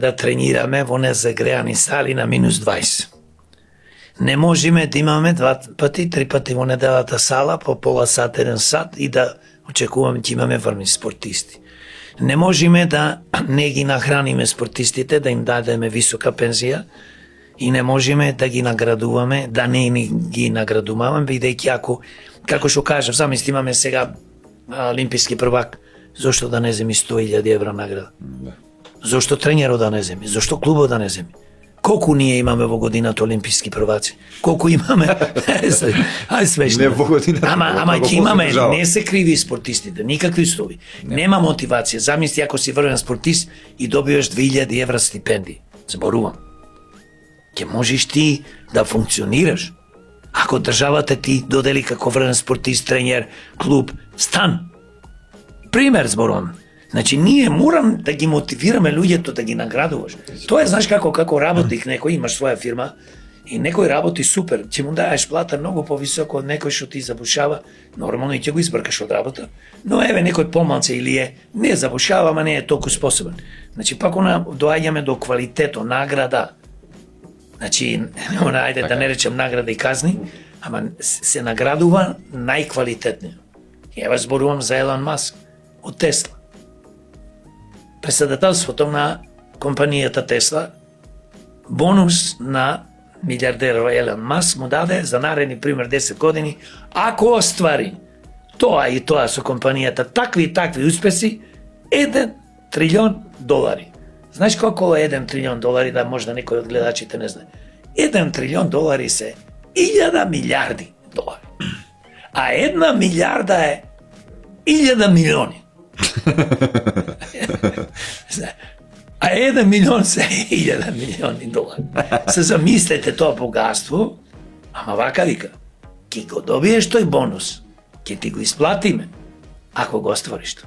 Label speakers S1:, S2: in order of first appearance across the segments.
S1: да тренираме во незагреани сали на минус 20. Не можеме да имаме 2 пати, 3 пати во неделата сала по пола сат, 1 сат и да очекуваме да имаме врни спортисти. Не можеме да не ги нахраниме спортистите, да им дадеме висока пензија и не можеме да ги наградуваме, да не ги наградуваме, бидејќи ако, како што кажав, замисли имаме сега олимписки првак, зошто да не земи 100.000 евра награда? Зошто тренерот да не земи? Зошто клубот да не земи? Колку ние имаме во годината олимписки прваци? Колку имаме? Ај смешно.
S2: Не во годината.
S1: Ама ќе имаме, не се криви спортистите, никакви услови. Нема мотивација. Замисли ако си врвен спортист и добиваш 2.000 евра стипендија. Зборувам. Ќе можеш ти да функционираш. Ако државата ти додели како врвен спортист, тренер, клуб, стан. Пример зборувам. Значи, ние морам да ги мотивираме луѓето да ги наградуваш. Тоа е, знаеш како работник некој, имаш своја фирма и некој работи супер, ќе му даеш плата многу повисоко од некој што ти забушава, нормално и ќе го избркаш од работа. Но еве некој помалце или не забушава, ама не е толку способен. Значи, пак доаѓаме до квалитето, награда. Значи, ајде да не речем награда и казни, ама се наградува најквалитетниот. Ева зборувам за Елон Маск од Тесла. Председателството на компанијата Тесла бонус на милиардерот Елон Маск му даде за наредни пример 10 години, ако оствари тоа и тоа со компанијата такви и такви успеси, $1 трилион. Знаеш колку е $1 трилион, да можда некој од гледачите не знае. $1 трилион се 1000 милиарди долари. А 1 милиарда е 1000 милиони. А 1 милион се 1000 милиони долари. Се замислете тоа богатство, ама вака вика, ќе го добиеш тој бонус, ќе ти го исплатиме, ако го оствариш тоа.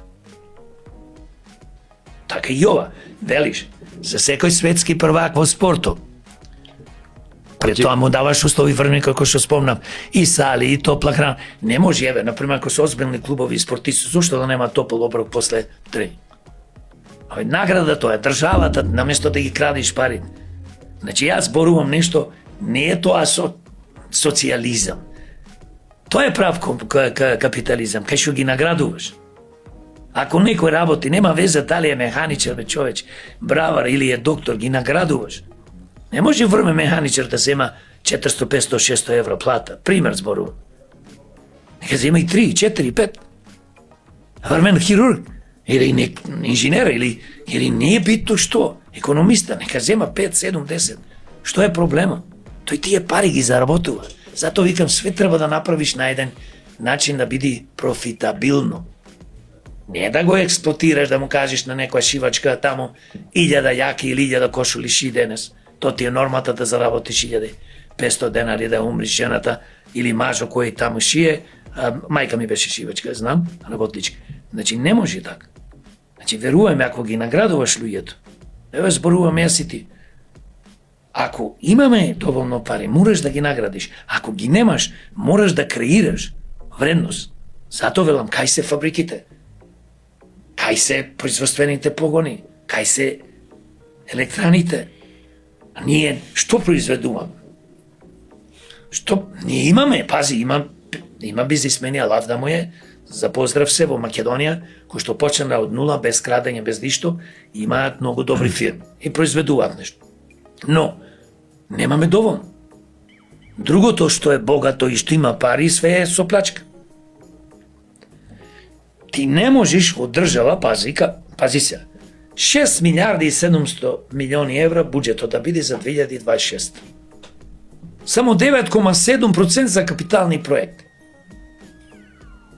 S1: Така и ова, велиш, за секој светски првак во спортот, пред тоа му даваш услови врни, како што спомнам, и сали, и топла храна. Не може, еве, например, ако се озбилни клубови и спортисти, зошто да нема топол оброк после тренинг? Абе, награда тоа е државата, наместо да ги крадиш парите. Значи, јас зборувам нешто, не е тоа социализам. Тоа е прав капитализам, кај што ги наградуваш. Ако некој работи, нема веза дали е механичар, човеч, бравар или е доктор, ги наградуваш. Не може врме механичар да зема 400, 500, 600 евро плата. Пример зборувам. Нека зема и 3, 4, 5. Врмен хирург, или инженер, или не е битно што, економиста, нека зема 5, 7, 10. Што е проблема? Тој тие пари ги заработува. Затоа викам, све треба да направиш на еден начин да биде профитабилно. Не да го експлотираш, да му кажеш на некоја шивачка таму 1000 јаки или 1000 кошули ши денес. То ти е нормата да заработиш 1500 денари да умриш жената или мажо кој таму шие. Мајка ми беше шивачка, знам, работничка. Значи не може така. Значи веруваме, ако ги наградуваш луѓето, еве зборуваме јас и ти. Ако имаме доволно пари, мораш да ги наградиш. Ако ги немаш, мораш да креираш вредност. Затоа велам, кај се фабриките? Кај се производствените погони? Кај се електраните? А ние што произведуваме? Што ние имаме, пази, има бизнисмени, алав да му е, за поздрав се во Македонија, кои што почнаа од нула, без крадење, без ништо, имаат многу добри фирми и произведуваат нешто. Но немаме доволно. Другото што е богато и што има пари, све е со плачка. Ти не можеш од држава, пази се, 6 милиарди и 700 милиони евра буџетот да биде за 2026. Само 9,7% за капитални проекти.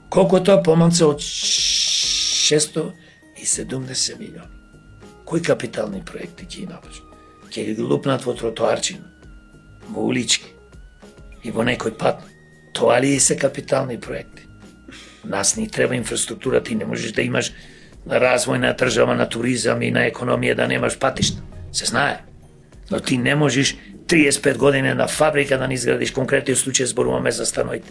S1: Колку е тоа помалце од 670 милиони. Кои капитални проекти ќе имаш? Ќе ги лупнат во тротоарчина, во улички и во некој пат. Тоа ли се капитални проекти? Нас ни треба инфраструктура, ти не можеш да имаш развој на држава, на туризам и на економија да немаш патишта. Се знае. Но ти не можеш 35 години на фабрика да не изградиш, конкретниот случај зборуваме за станоите.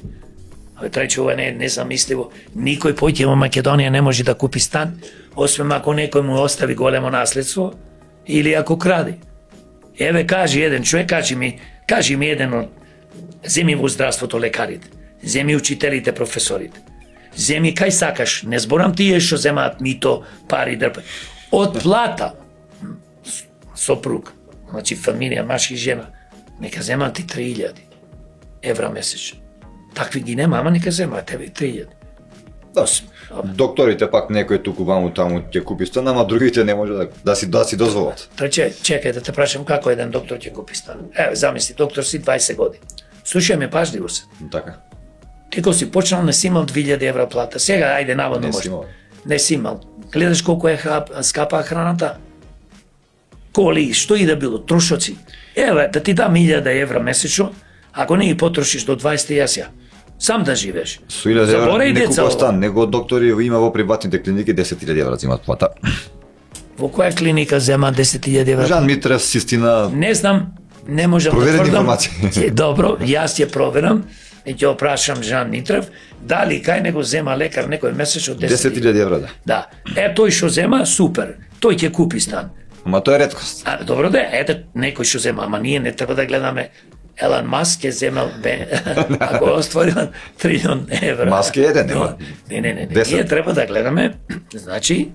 S1: Трајче, ова не е незамисливо. Никој појќе во Македонија не може да купи стан, освен ако некој му остави големо наследство Или ако кради. Еве кажи еден човек, кажи ми еден од земи во здравството лекарите, земи учителите, професорите. Земи кај сакаш, не зборам тие што земаат мито, пари, дрпа. Од плата, сопруг, значи фамилија, маж и жена, нека земаат и 3000 евра месечно. Такви ги нема, ама нека земаат, еве 3000.
S2: Да, докторите пак некој туку ваму таму ќе купи стан, ама другите не може да си дозволат.
S1: Чекај да те прашам како еден доктор ќе купи стан. Еве, замисли, доктор си 20 години. Слушај ме пажливо се.
S2: Така.
S1: Ти кога си почнал не си имал 2000 евра плата. Сега, ајде, наводно може. Не си имал. Гледаш колку е скапа храната? Коли, што и да било, трошоци. Еве, да ти дам 1000 евра месечно, ако не ги потрошиш до 20 јас ја. Сам да живееш.
S2: Со 1000 евра не купува стан, него доктори има во приватните клиники 10.000 евра земат плата.
S1: Во која клиника зема 10.000 евра?
S2: Жан Митрев, Систина.
S1: Не знам, не можам да
S2: проверени
S1: тврдам.
S2: информации.
S1: Добро, јас ја проверам и ќе опрашам Жан Митрев, дали кај него зема лекар некој месечно
S2: 10.000 евра, да.
S1: Да. Тој што зема, супер. Тој ќе купи стан.
S2: Ама тоа е реткост.
S1: Добро да, некој што зема, ама ние не треба да гледаме Елан Маск ќе земел ако остварил 1 трилион евра.
S2: Маск е еден, нема.
S1: Не. Ние треба да гледаме, значи,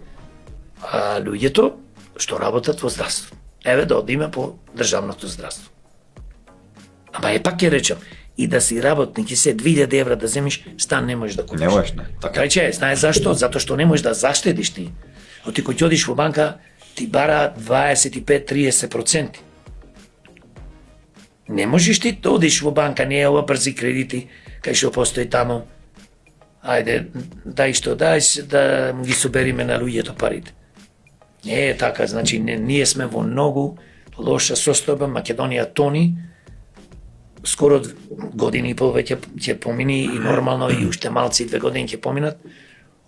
S1: луѓето што работат во здравство. Еве да одиме по државното здравство. Ама пак ќе речам, и да си работник и се 2000 евра да земиш, стан не можеш да купиш.
S2: Не можеш, не. Така.
S1: Кај знае зашто? Затоа што не можеш да заштедиш ти. Оти кој ќе одиш во банка, ти бара 25-30%. Не можеш ти да одиш во банка, не е ова брзи кредити, кај што постои таму. Ајде, дај што дај, да ги собериме на луѓето парите. Не е така, значи ние сме во многу лоша состојба, Македонија тони, скоро години и пол веќе ќе помини и нормално и уште малци 2 години ќе поминат.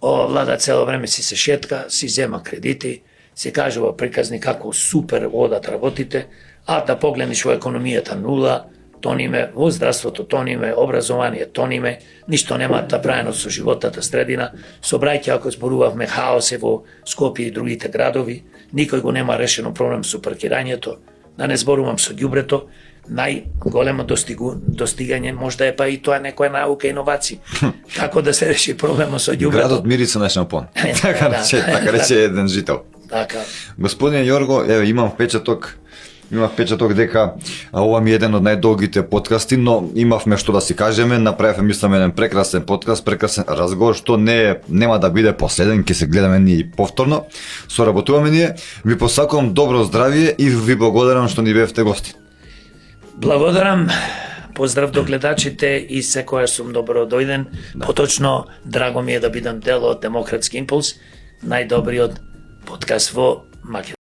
S1: Ова влада цело време се шетка, си зема кредити, се кажува приказни како супер одат работите, а да погледнеш во економијата нула, тониме, во здравството тониме, образование тониме, ништо нема направено со животната средина, собрајќи ако зборувавме хаосе во Скопје и другите градови, никој го нема решено проблем со паркирањето, да не зборувам со ѓубрето, најголемо достигање можда е па и тоа некоја наука и иновација. Како да се реши проблемот со ѓубрето?
S2: Градот мири се најшно пон. Така рече еден жител.
S1: Така.
S2: Господин Јорго, еве имам впечаток дека ова ми е еден од најдолгите подкасти, но имавме што да си кажеме, направивме мислам еден прекрасен подкаст, прекрасен разговор, што нема да биде последен, ќе се гледаме ние повторно, соработуваме ние. Ви посакувам добро здравје и ви благодарам што ни бевте гости.
S1: Благодарам, поздрав до гледачите и секоја сум добро дојден. Поточно, драго ми е да бидам дел од Демократски импулс, најдобриот подкаст во Македонија.